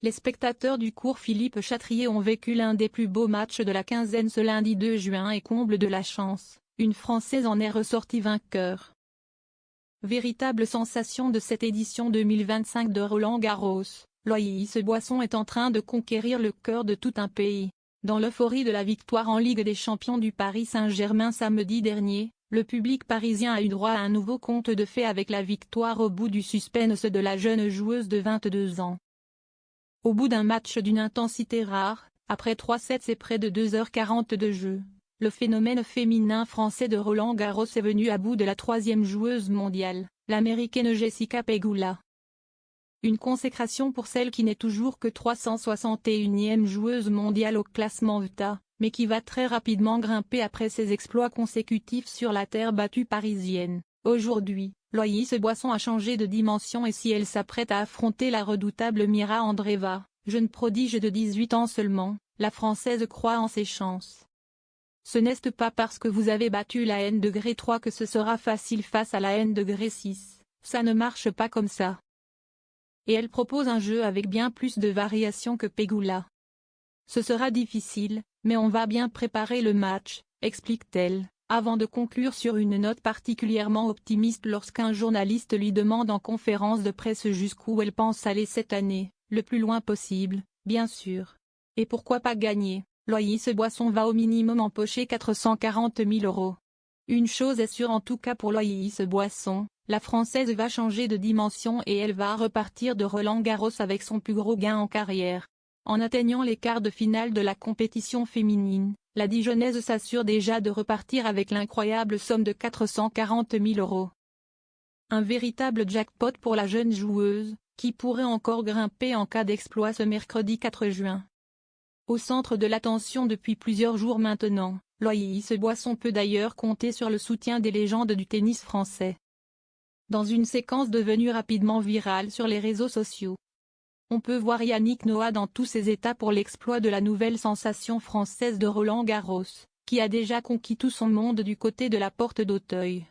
Les spectateurs du cours Philippe Chatrier ont vécu l'un des plus beaux matchs de la quinzaine ce lundi 2 juin et comble de la chance, une Française en est ressortie vainqueur. Véritable sensation de cette édition 2025 de Roland-Garros, Loïs Boisson est en train de conquérir le cœur de tout un pays. Dans l'euphorie de la victoire en Ligue des Champions du Paris Saint-Germain samedi dernier, le public parisien a eu droit à un nouveau conte de fées avec la victoire au bout du suspense de la jeune joueuse de 22 ans. Au bout d'un match d'une intensité rare, après 3 sets et près de 2h40 de jeu, le phénomène féminin français de Roland-Garros est venu à bout de la 3e joueuse mondiale, l'américaine Jessica Pegula. Une consécration pour celle qui n'est toujours que 361e joueuse mondiale au classement WTA, mais qui va très rapidement grimper après ses exploits consécutifs sur la terre battue parisienne. Aujourd'hui, Loïs Boisson a changé de dimension et si elle s'apprête à affronter la redoutable Mira Andreeva, jeune prodige de 18 ans seulement, la Française croit en ses chances. Ce n'est pas parce que vous avez battu la N-3 que ce sera facile face à la N-6, ça ne marche pas comme ça. Et elle propose un jeu avec bien plus de variations que Pegula. Ce sera difficile, mais on va bien préparer le match, explique-t-elle, avant de conclure sur une note particulièrement optimiste lorsqu'un journaliste lui demande en conférence de presse jusqu'où elle pense aller cette année, le plus loin possible, bien sûr. Et pourquoi pas gagner? Loïs Boisson va au minimum empocher 440 000 €. Une chose est sûre en tout cas pour Loïs Boisson, la Française va changer de dimension et elle va repartir de Roland-Garros avec son plus gros gain en carrière. En atteignant les quarts de finale de la compétition féminine, la Dijonnaise s'assure déjà de repartir avec l'incroyable somme de 440 000 €. Un véritable jackpot pour la jeune joueuse, qui pourrait encore grimper en cas d'exploit ce mercredi 4 juin. Au centre de l'attention depuis plusieurs jours maintenant, Loïs Boisson peut d'ailleurs compter sur le soutien des légendes du tennis français. Dans une séquence devenue rapidement virale sur les réseaux sociaux, on peut voir Yannick Noah dans tous ses états pour l'exploit de la nouvelle sensation française de Roland-Garros, qui a déjà conquis tout son monde du côté de la porte d'Auteuil.